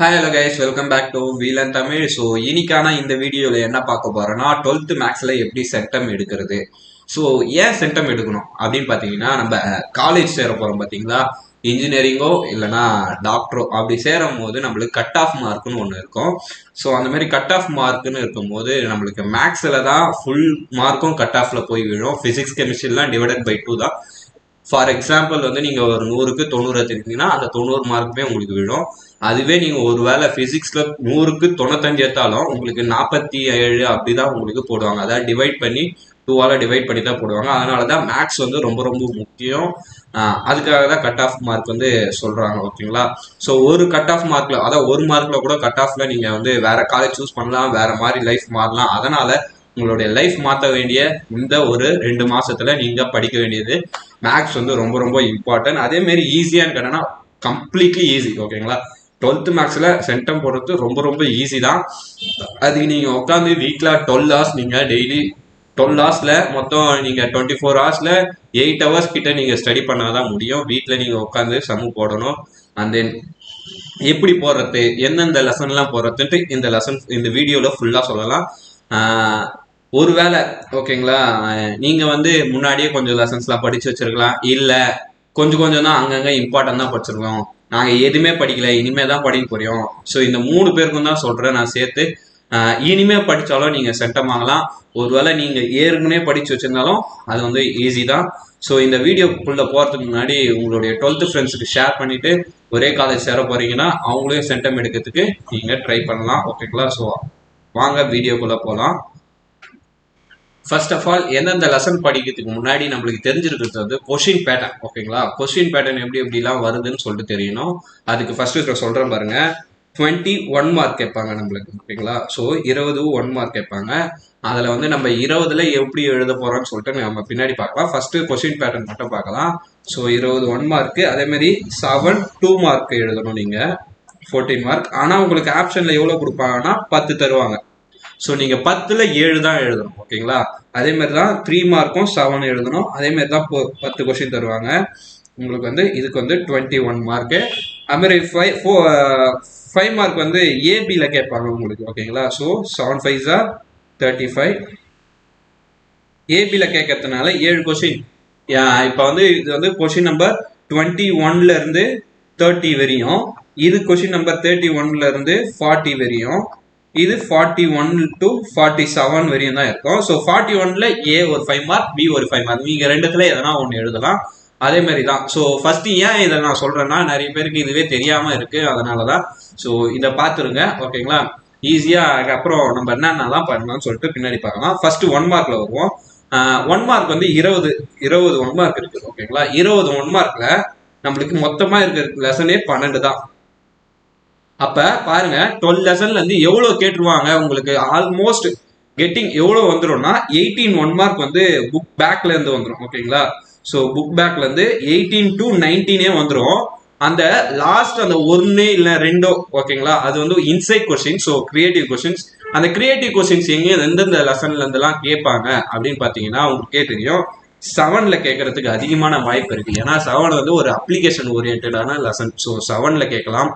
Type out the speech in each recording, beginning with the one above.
Hi hello guys, welcome back to wheel and Tamil. So இன்னைக்கான இந்த வீடியோவில் என்ன பார்க்க போறோம்னா 12th மேக்ஸில் எப்படி சென்டம் எடுக்கிறது. ஸோ ஏன் சென்டம் எடுக்கணும் அப்படின்னு பார்த்தீங்கன்னா, நம்ம காலேஜ் சேர போகிறோம் பார்த்தீங்களா, இன்ஜினியரிங்கோ இல்லைனா டாக்டரோ அப்படி சேரும் போது நம்மளுக்கு கட் ஆஃப் மார்க்னு ஒன்று இருக்கும். ஸோ அந்த மாதிரி கட் ஆஃப் மார்க்னு இருக்கும்போது நம்மளுக்கு மேக்ஸில் தான் ஃபுல் மார்க்கும் கட் ஆஃபில் போய் விழும். ஃபிசிக்ஸ் கெமிஸ்ட்ரிலாம் டிவைடட் பை 2 தான். ஃபார் எக்ஸாம்பிள் வந்து நீங்கள் ஒரு 100க்கு 90 எடுத்தீங்கன்னா அந்த 90 மார்க்குமே உங்களுக்கு விழும். அதுவே நீங்கள் ஒரு வேளை ஃபிசிக்ஸில் 100க்கு 95 எடுத்தாலும் உங்களுக்கு 47 அப்படிதான் உங்களுக்கு போடுவாங்க. அதாவது டிவைட் பண்ணி 2ஆல் டிவைட் பண்ணி தான் போடுவாங்க. அதனால தான் மேக்ஸ் வந்து ரொம்ப ரொம்ப முக்கியம். அதுக்காக தான் கட் ஆஃப் மார்க் வந்து சொல்கிறாங்க, ஓகேங்களா. ஸோ ஒரு கட் ஆஃப் மார்க்கில், அதாவது ஒரு மார்க்கில் கூட கட் ஆஃபில் நீங்கள் வந்து வேறு காலேஜ் சூஸ் பண்ணலாம், வேறு மாதிரி லைஃப் மாறலாம். அதனால் உங்களுடைய லைஃப் மாற்ற வேண்டிய இந்த ஒரு 2 மாசத்துல நீங்கள் படிக்க வேண்டியது மேக்ஸ் வந்து ரொம்ப ரொம்ப இம்பார்ட்டன்ட். அதேமாரி ஈஸியான்னு கேட்டோன்னா கம்ப்ளீட்லி ஈஸி, ஓகேங்களா. 12th மேக்ஸில் சென்டம் போடுறது ரொம்ப ரொம்ப ஈஸி தான். அதுக்கு நீங்கள் உட்காந்து வீட்டில் 12 ஹவர்ஸ் நீங்கள் டெய்லி 12 ஹவர்ஸில் மொத்தம் நீங்கள் 24 ஹவர்ஸில் 8 ஹவர்ஸ் கிட்ட நீங்கள் ஸ்டடி பண்ணாதான் முடியும். வீட்டில் நீங்கள் உட்காந்து சமு போடணும். அண்ட் தென் எப்படி போடுறது, எந்தெந்த லெசன்லாம் போடுறதுன்ட்டு இந்த வீடியோவில் ஃபுல்லாக சொல்லலாம். ஒருவேளை ஓகேங்களா, நீங்கள் வந்து முன்னாடியே கொஞ்சம் லெசன்ஸ்லாம் படித்து வச்சிருக்கலாம், இல்லை கொஞ்சம் கொஞ்சம் தான் அங்கங்கே இம்பார்ட்டன் தான் படிச்சிருக்கோம், நாங்கள் எதுவுமே படிக்கல இனிமே தான் படிக்க போறோம். ஸோ இந்த 3 பேருக்கும் தான் சொல்கிறேன் நான் சேர்த்து. இனிமே படித்தாலும் நீங்கள் சென்டம் ஆகலாம். ஒருவேளை நீங்கள் ஏற்கனவே படித்து வச்சிருந்தாலும் அது வந்து ஈஸி தான். ஸோ இந்த வீடியோக்குள்ளே போகிறதுக்கு முன்னாடி உங்களுடைய 12th ஃப்ரெண்ட்ஸுக்கு ஷேர் பண்ணிவிட்டு ஒரே காலேஜ் சேர போகிறீங்கன்னா அவங்களையும் சென்டம் எடுக்கிறதுக்கு நீங்கள் ட்ரை பண்ணலாம், ஓகேங்களா. ஸோ வாங்க வீடியோக்குள்ளே போகலாம். ஃபர்ஸ்ட் ஆஃப் ஆல் எந்தெந்த லெசன் படிக்கிறதுக்கு முன்னாடி நம்மளுக்கு தெரிஞ்சிருக்கிறது வந்து கொஷின் பேட்டர்ன், ஓகேங்களா. கொஷின் பேட்டர்ன் எப்படி எப்படிலாம் வருதுன்னு சொல்லிட்டு தெரியணும். அதுக்கு ஃபர்ஸ்ட் சொல்கிறேன் பாருங்க. 21 மார்க் கேட்பாங்க நம்மளுக்கு, ஓகேங்களா. ஸோ 20 1 மார்க் கேட்பாங்க. அதில் வந்து நம்ம 20ல் எப்படி எழுத போகிறோம்னு சொல்லிட்டு நம்ம பின்னாடி பார்க்கலாம். ஃபர்ஸ்ட் கொஷின் பேட்டர்ன் மட்டும் பார்க்கலாம். ஸோ 20 1 மார்க்கு, அதேமாரி 7 2 மார்க் எழுதணும் நீங்கள், 14 மார்க். ஆனால் உங்களுக்கு ஆப்ஷனில் எவ்வளோ கொடுப்பாங்கன்னா 10 தருவாங்க. ஸோ நீங்கள் 10ல் 7 தான் எழுதணும், ஓகேங்களா. அதே மாதிரி தான் 3 மார்க்கும் 7 எழுதணும். அதே மாதிரி தான் 10 கொஸ்டின் தருவாங்க உங்களுக்கு. வந்து இதுக்கு வந்து 21 மார்க்கு. அதுமாதிரி 5 மார்க் வந்து ஏபியில் கேட்பாங்க உங்களுக்கு, ஓகேங்களா. ஸோ 7 5 35. ஏபியில் கேட்கறதுனால 7 கொஸ்டின். இப்போ வந்து இது வந்து கொஸ்டின் நம்பர் 21லேருந்து 30 வரையும், இது கொஸ்டின் நம்பர் 31லேருந்து 40 வரையும், இது 41 to 47 வரையும் தான் இருக்கும். ஸோ 41ல் ஏ ஒரு 5 மார்க், பி ஒரு 5 மார்க், நீங்கள் ரெண்டுத்துல எதனா ஒன்று எழுதலாம். அதே மாதிரி தான். ஸோ ஃபர்ஸ்ட் ஏன் இதை நான் சொல்றேன்னா, நிறைய பேருக்கு இதுவே தெரியாம இருக்கு, அதனால தான். ஸோ இதை பார்த்துருங்க, ஓகேங்களா. ஈஸியாக அதுக்கப்புறம் நம்ம என்னென்னலாம் பண்ணலாம்னு சொல்லிட்டு பின்னாடி பார்க்கலாம். ஃபர்ஸ்ட் 1 மார்க்ல வருவோம். 1 மார்க் வந்து 20 1 மார்க் இருக்கு, ஓகேங்களா. 20 1 மார்க்ல நம்மளுக்கு மொத்தமா இருக்கிற லெசனே 12 தான். அப்ப பாருங்க, 12 லெசன்ல இருந்து எவ்வளவு கேட்டுருவாங்க உங்களுக்கு. ஆல்மோஸ்ட் கெட்டிங் எவ்வளவு வந்துடும்னா 18 1 மார்க் வந்து புக் பேக்ல இருந்து வந்துடும், ஓகேங்களா. ஸோ புக் பேக்ல இருந்து 18 to 19 வந்துடும். அந்த லாஸ்ட் அந்த 1 இல்ல 2, ஓகேங்களா, அது வந்து inside question. So creative questions. அந்த கிரியேட்டிவ் கொஸ்டின்ஸ் எங்க எந்தெந்த லெசன்ல இருந்தெல்லாம் கேட்பாங்க அப்படின்னு பாத்தீங்கன்னா உங்களுக்கே தெரியும். 7ல கேட்கறதுக்கு அதிகமான வாய்ப்பு இருக்கு. ஏன்னா 7 வந்து ஒரு அப்ளிகேஷன் ஓரியன்டான லெசன். ஸோ 7ல கேட்கலாம்.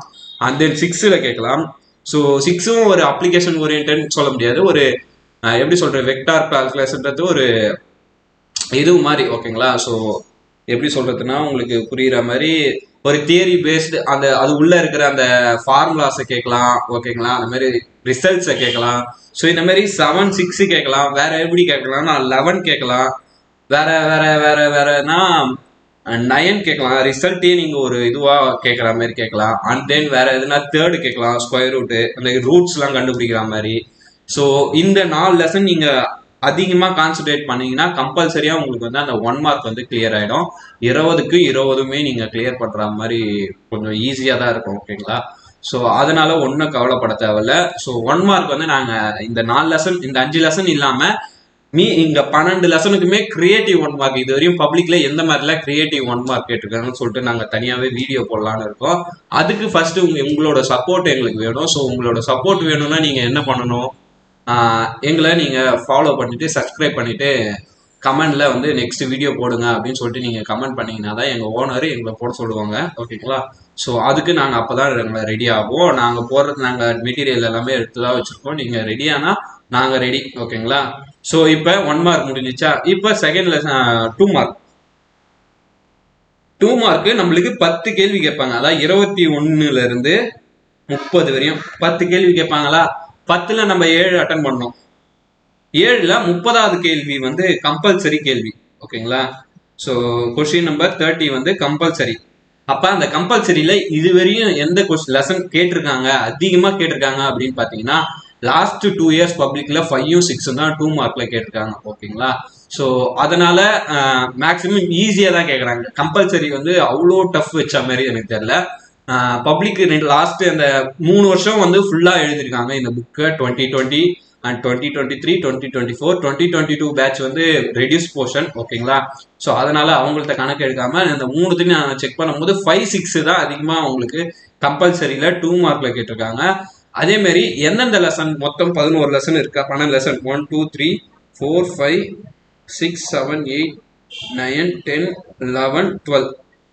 அண்ட் தென் 6ல கேட்கலாம். ஸோ 6ம் ஒரு அப்ளிகேஷன் ஓரியன்ட் சொல்ல முடியாது, ஒரு எப்படி சொல்ற வெக்டார் கால்குலேஷன்றது ஒரு இது மாதிரி, ஓகேங்களா. ஸோ எப்படி சொல்றதுன்னா உங்களுக்கு புரியுற மாதிரி ஒரு தியரி பேஸ்டு, அந்த அது உள்ள இருக்கிற அந்த ஃபார்முலாஸை கேட்கலாம், ஓகேங்களா. அந்த மாதிரி ரிசல்ட்ஸை கேட்கலாம். ஸோ இந்த மாதிரி 7 6 கேட்கலாம். வேற எப்படி கேட்கலாம்னா 11 கேட்கலாம். வேற வேற வேற வேறனா 9 கேட்கலாம். ரிசல்ட்டே நீங்கள் ஒரு இதுவாக கேட்குற மாதிரி கேட்கலாம். அண்ட் தென் வேற எதுனா தேர்டு கேட்கலாம், ஸ்கொயர் ரூட்டு, அந்த ரூட்ஸ்லாம் கண்டுபிடிக்கிற மாதிரி. ஸோ இந்த 4 லெசன் நீங்கள் அதிகமாக கான்சன்ட்ரேட் பண்ணீங்கன்னா கம்பல்சரியாக உங்களுக்கு வந்து அந்த 1 மார்க் வந்து கிளியர் ஆகிடும். 20க்கு 20மே நீங்கள் கிளியர் பண்ணுற மாதிரி கொஞ்சம் ஈஸியாக தான் இருக்கும், ஓகேங்களா. ஸோ அதனால ஒன்றும் கவலைப்பட தேவையில்ல. ஸோ 1 மார்க் வந்து நாங்கள் இந்த 4 லெசன், இந்த 5 லெசன் இல்லாமல் இங்க 12 லெசனுக்குமே கிரியேட்டிவ் 1 மார்க். இது வரையும் பப்ளிக்ல எந்த மாதிரிலாம் கிரியேட்டிவ் 1 மார்க் கேட்டிருக்காங்கன்னு சொல்லிட்டு நாங்க தனியாவே வீடியோ போடலான்னு இருக்கோம். அதுக்கு ஃபர்ஸ்ட் உங்களோட சப்போர்ட் எங்களுக்கு வேணும். ஸோ உங்களோட சப்போர்ட் வேணும்னா நீங்க என்ன பண்ணணும், எங்களை நீங்க ஃபாலோ பண்ணிட்டு சப்ஸ்கிரைப் பண்ணிட்டு கமெண்ட்ல வந்து நெக்ஸ்ட் வீடியோ போடுங்க அப்படின்னு சொல்லிட்டு நீங்க கமெண்ட் பண்ணீங்கன்னா தான் எங்க ஓனர் எங்களை போட சொல்லுவாங்க, ஓகேங்களா. ஸோ அதுக்கு நாங்கள் அப்போ தான் ரெடி ஆகும். நாங்கள் போடுறது நாங்கள் மெட்டீரியல் எல்லாமே எடுத்து தான் வச்சுருக்கோம். நீங்கள் ரெடியானா நாங்கள் ரெடி, ஓகேங்களா? ஸோ இப்போ 1 மார்க் முடிஞ்சிச்சா? இப்போ செகண்ட் லெசன் 2 மார்க். 2 மார்க்கு நம்மளுக்கு 10 கேள்வி கேட்பாங்க. அதாவது 21 இருந்து 30 வரையும் 10 கேள்வி கேட்பாங்களா? 10ல் நம்ம 7 அட்டன் பண்ணோம். 7ல் 30வது கேள்வி வந்து கம்பல்சரி கேள்வி, ஓகேங்களா? ஸோ கொஸ்டின் நம்பர் 30 வந்து கம்பல்சரி. அப்ப அந்த கம்பல்சரியில இதுவரையும் எந்த லெசன் கேட்டிருக்காங்க, அதிகமா கேட்டிருக்காங்க அப்படின்னு பாத்தீங்கன்னா லாஸ்ட் 2 இயர்ஸ் பப்ளிக்ல 5ம் 6ம் தான் 2 மார்க்ல கேட்டிருக்காங்க, ஓகேங்களா? ஸோ அதனால மேக்சிமம் ஈஸியா தான் கேட்கறாங்க. கம்பல்சரி வந்து அவ்வளோ டஃப் வச்ச மாதிரி எனக்கு தெரியல. பப்ளிக் லாஸ்ட் அந்த 3 வருஷம் வந்து ஃபுல்லா எழுதிருக்காங்க இந்த புக்கை. 2020 அண்ட் 2023, 2024, 2022 பேட்ச் வந்து ரெடியூஸ் போர்ஷன், ஓகேங்களா? ஸோ அதனால அவங்கள்ட்ட கணக்கு எடுக்காம இந்த 3த்தையும் நான் செக் பண்ணும்போது 5, 6 தான் அதிகமாக அவங்களுக்கு கம்பல்சரியில 2 மார்க்ல கேட்டிருக்காங்க. அதே மாதிரி எந்தெந்த லெசன், மொத்தம் 11 லெசன் இருக்கா? 12 லெசன், 1, 2, 3, 4, 5, 6, 7, 8, 9, 10, 11, 12.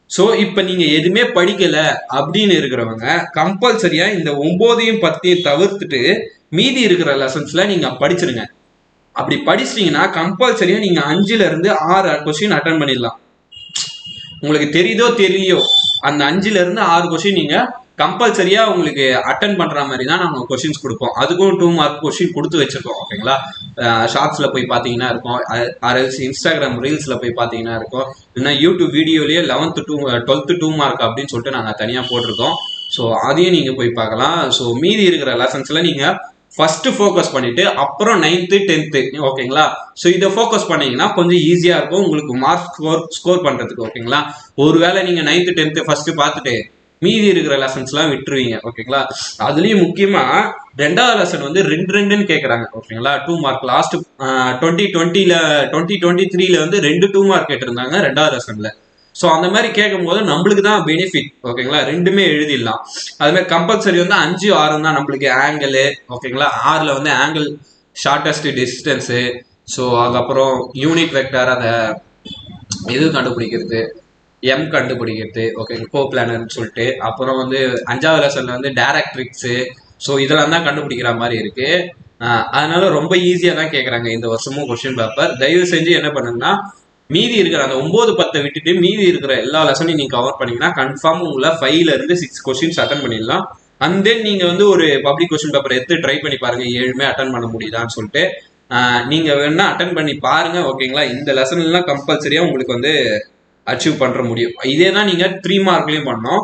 ஸோ இப்போ நீங்க எதுவுமே படிக்கல அப்படின்னு இருக்கிறவங்க கம்பல்சரியா இந்த 9யும் 10யும் தவிர்த்துட்டு மீதி இருக்கிற லெசன்ஸ்ல நீங்க படிச்சிருங்க. அப்படி படிச்சிட்டீங்கன்னா கம்பல்சரியா நீங்க 5ல இருந்து 6 கொஸ்டின் அட்டன் பண்ணிடலாம். உங்களுக்கு தெரியுதோ தெரியலையோ அந்த 5ல இருந்து 6 கொஸ்டின் நீங்க கம்பல்சரியா உங்களுக்கு அட்டன் பண்ற மாதிரி தான் நம்ம கொஸ்டின்ஸ் கொடுப்போம். அதுக்கும் 2 மார்க் கொஸ்டின் கொடுத்து வச்சிருக்கோம், ஓகேங்களா? ஷார்ட்ஸ்ல போய் பாத்தீங்கன்னா இருக்கும், ஆர்எல்ஸ் இன்ஸ்டாகிராம் ரீல்ஸ்ல போய் பாத்தீங்கன்னா இருக்கும், இல்லைன்னா YouTube வீடியோலயே 11th to 12th 2 mark அப்படின்னு சொல்லிட்டு நாங்க தனியா போட்டிருக்கோம். ஸோ அதையும் நீங்க போய் பார்க்கலாம். ஸோ மீதி இருக்கிற லெசன்ஸ்ல நீங்க ஃபர்ஸ்ட் ஃபோக்கஸ் பண்ணிட்டு அப்புறம் 9th 10th, ஓகேங்களா? ஸோ இதை ஃபோக்கஸ் பண்ணீங்கன்னா கொஞ்சம் ஈஸியா இருக்கும் உங்களுக்கு மார்க் ஸ்கோர் பண்றதுக்கு, ஓகேங்களா? ஒருவேளை நீங்க 9th 10th ஃபர்ஸ்ட் பார்த்துட்டு மீதி இருக்கிற லெசன்ஸ் எல்லாம் விட்டுருவீங்க, ஓகேங்களா? அதுலயும் முக்கியமா 2வது லெசன் வந்து 2 கேட்கறாங்க, ஓகேங்களா? 2 மார்க். லாஸ்ட் 2023ல வந்து 2 மார்க் கேட்டிருந்தாங்க 2வது லெசன்ல. ஸோ அந்த மாதிரி கேட்கும் போது நம்மளுக்கு தான் பெனிஃபிட், ஓகேங்களா? 2மே எழுதிடலாம். அது மாதிரி கம்பல்சரி வந்து 5, 6 தான் நம்மளுக்கு ஆங்கிள், ஓகேங்களா? 6ல் வந்து ஆங்கிள் ஷார்டஸ்ட் டிஸ்டன்ஸு. ஸோ அதுக்கப்புறம் யூனிட் வெக்டார் அதை இது கண்டுபிடிக்கிறது, எம் கண்டுபிடிக்கிறது, ஓகே, கோ பிளானர்னு சொல்லிட்டு. அப்புறம் வந்து 5வது லெசன்ல வந்து டைரக்ட்ரிக்ஸ். ஸோ இதெல்லாம் தான் கண்டுபிடிக்கிற மாதிரி இருக்கு. அதனால ரொம்ப ஈஸியா தான் கேட்கறாங்க இந்த வருஷமும் கொஸ்டின் பேப்பர். தயவு செஞ்சு என்ன பண்ணுங்கன்னா மீதி இருக்கிற அந்த 9, 10 விட்டுட்டு மீதி இருக்கிற எல்லா லெசனையும் நீங்க கவர் பண்ணீங்கன்னா கன்ஃபார்ம் உங்களை 5ல இருந்து 6 கொஸ்டின்ஸ் அட்டன் பண்ணிடலாம். அண்ட் தென் நீங்க வந்து ஒரு பப்ளிக் கொஸ்டின் பேப்பர் எடுத்து ட்ரை பண்ணி பாருங்க 7மே அட்டன் பண்ண முடியுதான்னு சொல்லிட்டு. நீங்க வேணா அட்டன் பண்ணி பாருங்க, ஓகேங்களா? இந்த லெசன் எல்லாம் கம்பல்சரியா உங்களுக்கு வந்து அச்சீவ் பண்ற முடியும். இதே தான் நீங்க 3 மார்க்லயும் பண்ணோம்.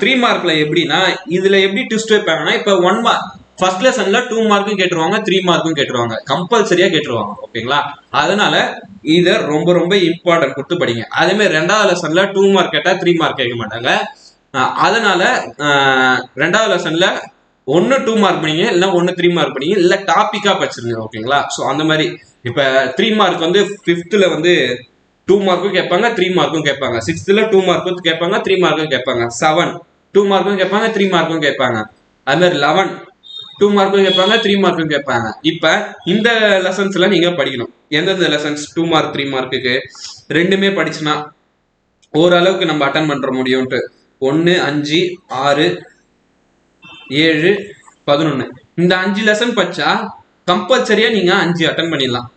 3 மார்க்ல எப்படின்னா இதுல எப்படி ட்விஸ்ட் வைப்பாங்கன்னா, இப்ப 1 மார்க் ஃபர்ஸ்ட் லெசன்ல 2 மார்க்கும் கேட்டுருவாங்க, 3 மார்க்கும் கேட்டுருவாங்க, கம்பல்சரியா கேட்டுருவாங்க, ஓகேங்களா? அதனால இத ரொம்ப ரொம்ப இம்பார்ட்டன்ட் கொடுத்து படிங்க. அதே மாதிரி 2வது லெசன்ல 2 மார்க் கேட்டா 3 மார்க் கேட்க மாட்டாங்க. அதனால 2வது லெசன்ல 1 2 மார்க் பண்ணீங்க, இல்ல 1 3 மார்க் பண்ணீங்க, இல்ல டாபிக்கா படிச்சிருங்க, ஓகேங்களா? ஸோ அந்த மாதிரி இப்ப 3 மார்க் வந்து 5th வந்து 2 மார்க்கும் கேட்பாங்க, 3 மார்க்கும் கேட்பாங்க. 6th 2 மார்க்கும் கேட்பாங்க, 3 மார்க்கும் கேட்பாங்க. 7 2 மார்க்கும் கேட்பாங்க, 3 மார்க்கும் கேட்பாங்க. அது மாதிரி 11 2 மார்க்கும் கேட்பாங்க, 3 மார்க்கும் கேட்பாங்க. இப்ப இந்த லெசன்ஸ்ல நீங்க படிக்கணும். எந்தெந்த லெசன்ஸ் 2 மார்க் 3 மார்க்குக்கு 2மே படிச்சுனா ஓரளவுக்கு நம்ம அட்டன் பண்ற முடியும்ட்டு. 1, 5, 6, 7, 11 இந்த 5 லெசன் படிச்சா கம்பல்சரியா நீங்க 5 அட்டன் பண்ணிடலாம்.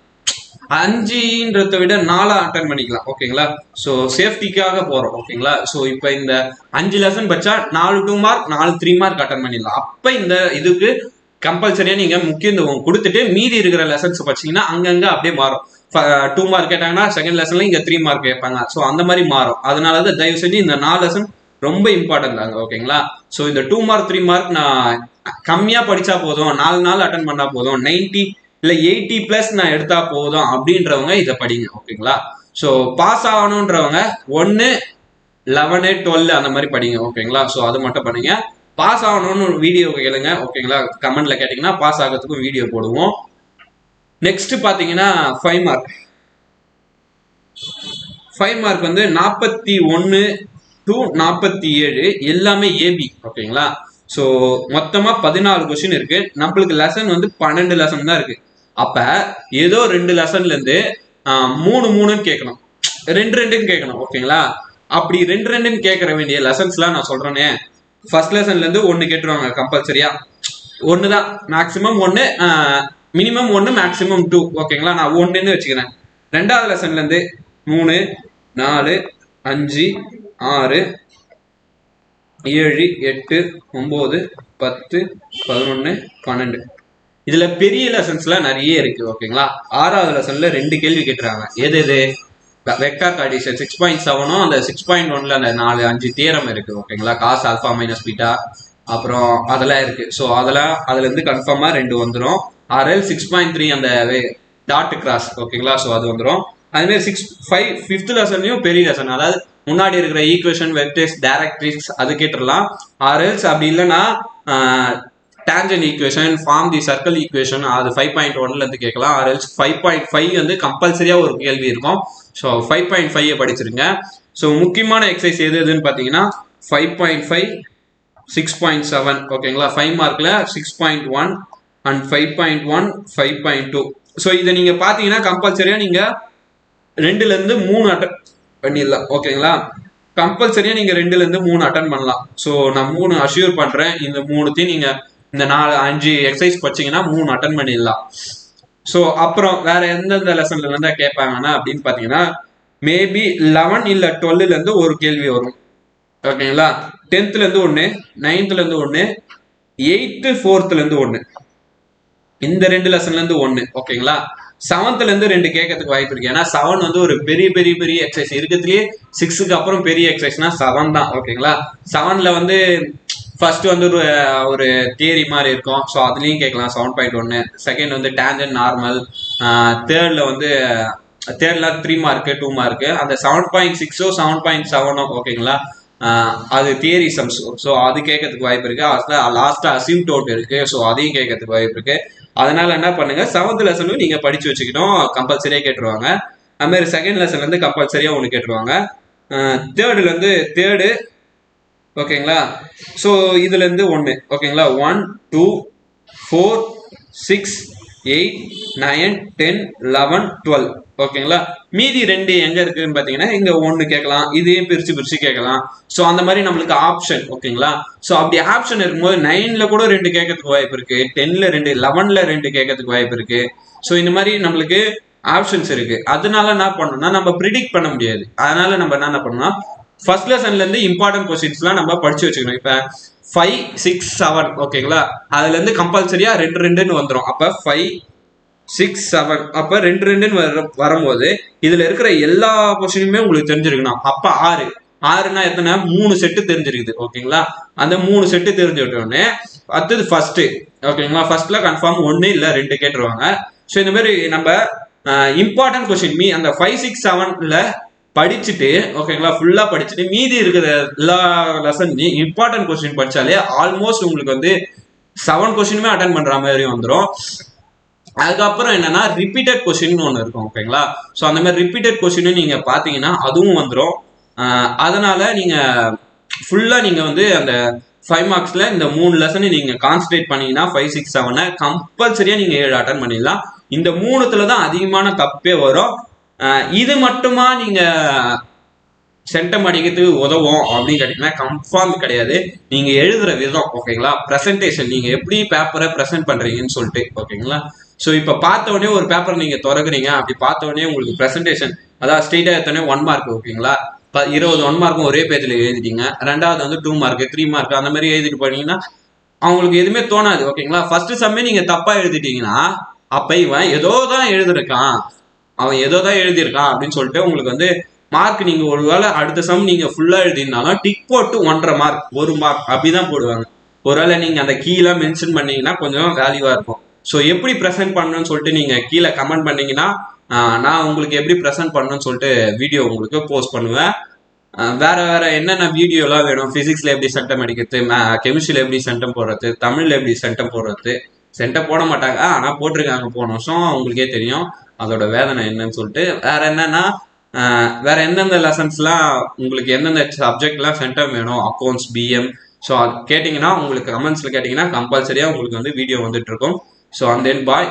5ன்றதை விட 4 அட்டன் பண்ணிக்கலாம், ஓகேங்களா? ஸோ சேஃப்டிக்காக போறோம், ஓகேங்களா? ஸோ இப்போ இந்த 5 லெசன் படிச்சா 4 2 மார்க் 4 3 மார்க் அட்டன் பண்ணிடலாம். அப்ப இந்த இதுக்கு கம்பல்சரியா நீங்க முக்கியத்துவம் கொடுத்துட்டு மீதி இருக்கிற லெசன்ஸ் படிச்சீங்கன்னா அங்கங்க அப்படியே மாறும். 2 மார்க் கேட்டாங்கன்னா செகண்ட் லெசன்ல இங்க 3 மார்க் கேட்பாங்க. ஸோ அந்த மாதிரி மாறும். அதனாலதான் தயவு செஞ்சு இந்த 4 லெசன் ரொம்ப இம்பார்ட்டன்ட் தாங்க, ஓகேங்களா? ஸோ இந்த 2 மார்க் 3 மார்க் நான் கம்மியா படிச்சா போதும், 4 நாள் அட்டன் பண்ணா போதும், 90 இல்ல 80+ நான் எடுத்தா போதும் அப்படின்றவங்க இதை படிங்க, ஓகேங்களா? ஸோ பாஸ் ஆகணுன்றவங்க 1, 11, 12 அந்த மாதிரி படிங்க, ஓகேங்களா? ஸோ அது மட்டும் பண்ணுங்க. பாஸ் ஆகணும்னு ஒரு வீடியோ கேளுங்க, ஓகேங்களா? கமெண்ட்ல கேட்டீங்கன்னா பாஸ் ஆகிறதுக்கும் வீடியோ போடுவோம். நெக்ஸ்ட் பாத்தீங்கன்னா 5 மார்க். 5 மார்க் வந்து 41 to 47 எல்லாமே ஏபி, ஓகேங்களா? ஸோ மொத்தமா 14 கொஸ்டின் இருக்கு. நம்மளுக்கு லெசன் வந்து 12 லெசன் தான் இருக்கு. அப்ப ஏதோ 2 லெசன்ல இருந்து 3 3ன்னு கேட்கணும், 2 2ன்னு கேட்கணும், ஓகேங்களா? அப்படி ரெண்டு ரெண்டுன்னு கேட்கற வேண்டிய லெசன்ஸ்லாம் நான் சொல்றேனே, ஃபர்ஸ்ட் லெசன்ல இருந்து ஒன்னு கேட்டுருவாங்க கம்பல்சரியா. ஒன்னு தான் மேக்ஸிமம் ஒன்னு, மினிமம் ஒன்னு, மேக்ஸிமம் 2. ஓகேங்களா, நான் ஒன்றுன்னு வச்சுக்கிறேன். ரெண்டாவது லெசன்ல இருந்து 3, 4, 5, 6, 7, 8, 9, 10, 11, 12. இதுல பெரிய லெசன்ஸ்லாம் நிறைய இருக்கு. ஓகேங்களா, ஆறாவது லெசன்ல 2 கேள்வி கேட்டுறாங்க. எது எது? வெக்டார் கார்டீசியன் 6.7ம் அந்த 6.1ல அந்த 4-5 தியரம் இருக்கு. ஓகேங்களா, காஸ் ஆல்பா மைனஸ் பீட்டா அப்புறம் அதெல்லாம் இருக்கு. ஸோ அதெல்லாம் அதுல இருந்து கன்ஃபார்மா 2 வந்துடும். RL 6.3 அந்த டாட் கிராஸ். ஓகேங்களா, ஸோ அது வந்துடும். அதுமாதிரி 6, 5 5th லெசன்லயும் பெரிய லெசன், அதாவது முன்னாடி இருக்கிற ஈக்குவேஷன், வெக்டர்ஸ், டைரக்ட்ரிக்ஸ் அது கேட்டுடலாம். ஆர்எல்ஸ் அப்படி இல்லைன்னா tangent equation, form the circle equation, அது 5.1ல இருந்து கேட்கலாம். ஆர்எல்ஸ் 5.5 வந்து கம்பல்சரியா ஒரு கேள்வி இருக்கும். ஸோ 5.5 படிச்சிருங்க. ஸோ முக்கியமான எக்ஸசைஸ் எது எதுன்னு பார்த்தீங்கன்னா 5.5, 6.7. ஓகேங்களா, 5 மார்க்ல 6.1 அண்ட் 5.1, 5.2. ஸோ இதை நீங்க பார்த்தீங்கன்னா கம்பல்சரியா நீங்க 2ல இருந்து 3 அட்டன் பண்ணிடலாம். ஓகேங்களா, கம்பல்சரியா நீங்க 2ல இருந்து 3 அட்டன் பண்ணலாம். ஸோ நான் 3 அஷ்யூர் பண்றேன். இந்த 3த்தையும் நீங்க இந்த 4-5 எக்ஸசைஸ் படிச்சீங்கன்னா 3 அட்டன் பண்ணிடலாம். ஸோ அப்புறம் வேற எந்தெந்த லெசன்ல இருந்தா கேட்பாங்கன்னா அப்படின்னு பாத்தீங்கன்னா மேபி 11 இல்ல 12ல இருந்து ஒரு கேள்வி வரும். ஓகேங்களா, 10th இருந்து 1, 9th இருந்து 1, 8th 4th இருந்து 1, இந்த 2 லெசன்ல இருந்து 1. ஓகேங்களா, 7th இருந்து 2 கேட்கறதுக்கு வாய்ப்பு இருக்கு. ஏன்னா 7 வந்து ஒரு பெரிய பெரிய பெரிய எக்ஸசைஸ் இருக்கிறதுலயே 6க்கு அப்புறம் பெரிய எக்ஸசைஸ்னா 7 தான். ஓகேங்களா, 7ல வந்து ஃபர்ஸ்ட் வந்து ஒரு தியரி மாதிரி இருக்கும். ஸோ அதுலயும் கேட்கலாம் 7.1. செகண்ட் வந்து டேஞ்சன்ட் நார்மல். தேர்ட்ல வந்து தேர்ட்ல 3 மார்க்கு 2 மார்க்கு. அந்த 7.6ஓ 7.7ஓ ஓகேங்களா, அது தியரி சம்ஸ். ஸோ அது கேட்கறதுக்கு வாய்ப்பு இருக்கு. லாஸ்டா அசிம்டோட் இருக்கு. ஸோ அதையும் கேட்கறதுக்கு வாய்ப்பு இருக்கு. அதனால என்ன பண்ணுங்க, 7th லெசனும் நீங்க படிச்சு வச்சுக்கணும். கம்பல்சரியா கேட்டுருவாங்க. அது மாதிரி செகண்ட் லெசன்ல இருந்து கம்பல்சரியா ஒன்று கேட்டுருவாங்க. தேர்ட்ல இருந்து தேர்டு. ஓகேங்களா, ஸோ இதுல இருந்து 1. ஓகேங்களா, 1, 2, 4, 6, 8, 9, 10, 11, 12. ஓகேங்களா, மீதி 2 எங்க இருக்குன்னு பாத்தீங்கன்னா இங்க 1 கேட்கலாம். இதையும் பிரிச்சு பிரிச்சு கேட்கலாம். ஸோ அந்த மாதிரி நம்மளுக்கு ஆப்ஷன். ஓகேங்களா, ஸோ அப்படி ஆப்ஷன் இருக்கும்போது 9ல கூட 2 கேட்கறதுக்கு வாய்ப்பு இருக்கு, 10ல 2, 11ல 2 கேட்கறதுக்கு வாய்ப்பு இருக்கு. ஸோ இந்த மாதிரி நம்மளுக்கு ஆப்ஷன்ஸ் இருக்கு. அதனால என்ன பண்ணணும்னா நம்ம ப்ரிடிக்ட் பண்ண முடியாது. அதனால நம்ம என்ன பண்ணணும்னா ஃபர்ஸ்ட் லெசன்ல இருந்து இம்பார்ட்டன்ட் கொஸ்டின்ஸ்லாம் நம்ம படிச்சு வச்சுக்கணும். இப்ப 5, 6, 7. ஓகேங்களா, அதுல இருந்து கம்பல்சரியா 2 2ன்னு வந்துடும். அப்ப 5, 6, 7 அப்ப 2 2ன்னு வரும்போது இதுல இருக்கிற எல்லா கொஸ்டினுமே உங்களுக்கு தெரிஞ்சிருக்கணும். அப்ப 6னா எத்தனை? 3 செட்டு தெரிஞ்சிருக்குது. ஓகேங்களா, அந்த 3 செட்டு தெரிஞ்சுட்டோடனே அடுத்தது ஃபர்ஸ்ட். ஓகேங்களா, ஃபர்ஸ்ட்ல கன்ஃபார்ம் 1 இல்ல 2 கேட்டுருவாங்க. ஸோ இந்த மாதிரி நம்ம இம்பார்ட்டன்ட் கொஸ்டின் அந்த 5, 6, 7ல படிச்சுட்டு, ஓகேங்களா, ஃபுல்லா படிச்சுட்டு மீதி இருக்கிற எல்லா லெசன் இம்பார்ட்டன்ட் கொஸ்டின் படிச்சாலே ஆல்மோஸ்ட் உங்களுக்கு வந்து 7 கொஸ்டினுமே அட்டன் பண்ற மாதிரி வந்துடும். அதுக்கப்புறம் என்னன்னா ரிப்பீட்டட் கொஸ்டின் ஒன்று இருக்கும். ஓகேங்களா, ஸோ அந்த மாதிரி ரிப்பீட்டட் கொஸ்டின் நீங்க பாத்தீங்கன்னா அதுவும் வந்துடும். அதனால நீங்க ஃபுல்லா நீங்க வந்து அந்த 5 மார்க்ஸ்ல இந்த 3 லெசனை நீங்க கான்சன்ட்ரேட் பண்ணீங்கன்னா 5, 6, 7 கம்பல்சரியா நீங்க 7 அட்டன் பண்ணிடலாம். இந்த 3த்துல தான் அதிகமான தப்பே வரும். இது மட்டுமா நீங்க சென்டம் அடிக்கிறதுக்கு உதவும் அப்படின்னு கேட்டீங்கன்னா கன்ஃபார்ம் கிடையாது. நீங்க எழுதுற விதம். ஓகேங்களா, பிரசன்டேஷன் நீங்க எப்படி பேப்பரை பிரசன்ட் பண்றீங்கன்னு சொல்லிட்டு. ஓகேங்களா, ஸோ இப்ப பார்த்த உடனே ஒரு பேப்பர் நீங்க திறக்குறீங்க, அப்படி பார்த்த உடனே உங்களுக்கு பிரசன்டேஷன் அதாவது ஸ்ட்ரெயிட்டா எடுத்தோடனே 1 மார்க். ஓகேங்களா, 20 1 மார்க்கும் ஒரே பேஜ்ல எழுதிட்டீங்க. ரெண்டாவது வந்து 2 மார்க் 3 மார்க் அந்த மாதிரி எழுதிட்டு போனீங்கன்னா அவங்களுக்கு எதுவுமே தோணாது. ஓகேங்களா, ஃபர்ஸ்ட் சம்மே நீங்க தப்பா எழுதிட்டீங்கன்னா அப்ப இவன் ஏதோ தான் எழுதிருக்கான், அவன் ஏதோ தான் எழுதியிருக்கான் அப்படின்னு சொல்லிட்டு உங்களுக்கு வந்து மார்க் நீங்க ஒருவேளை அடுத்த சம் நீங்க ஃபுல்லா எழுதினாலும் டிக் போட்டு 1.5 மார்க் 1 மார்க் அப்படிதான் போடுவாங்க. ஒருவேளை நீங்க அந்த கீழே மென்ஷன் பண்ணீங்கன்னா கொஞ்சம் வேல்யூவா இருக்கும். ஸோ எப்படி ப்ரெசென்ட் பண்ணணும்னு சொல்லிட்டு நீங்க கீழே கமெண்ட் பண்ணீங்கன்னா நான் உங்களுக்கு எப்படி ப்ரெசென்ட் பண்ணணும்னு சொல்லிட்டு வீடியோ உங்களுக்கு போஸ்ட் பண்ணுவேன். வேற வேற என்னென்ன வீடியோலாம் வேணும், பிசிக்ஸ்ல எப்படி சென்டம் அடிக்கிறது, கெமிஸ்ட்ரியில எப்படி சென்டம் போடுறது, தமிழ்ல எப்படி சென்டம் போடுறது. சென்டம் போட மாட்டாங்க, ஆனா போட்டிருக்காங்க போன வருஷம், உங்களுக்கே தெரியும் அதோட வேதனை என்னன்னு சொல்லிட்டு. வேற என்னன்னா வேற எந்தெந்த லெசன்ஸ்லாம் உங்களுக்கு எந்தெந்த சப்ஜெக்ட்லாம் சென்டம் வேணும், அக்கௌண்ட்ஸ், பிஎம். ஸோ அது கேட்டிங்கன்னா உங்களுக்கு கமெண்ட்ஸ்ல கேட்டிங்கன்னா கம்பல்சரியா உங்களுக்கு வந்து வீடியோ வந்துட்டு இருக்கும். ஸோ அண்ட் தென் பாய்,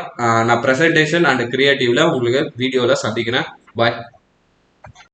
நான் ப்ரெசன்டேஷன் அண்ட் கிரியேட்டிவ்ல உங்களுக்கு வீடியோவில் சந்திக்கிறேன். பாய்.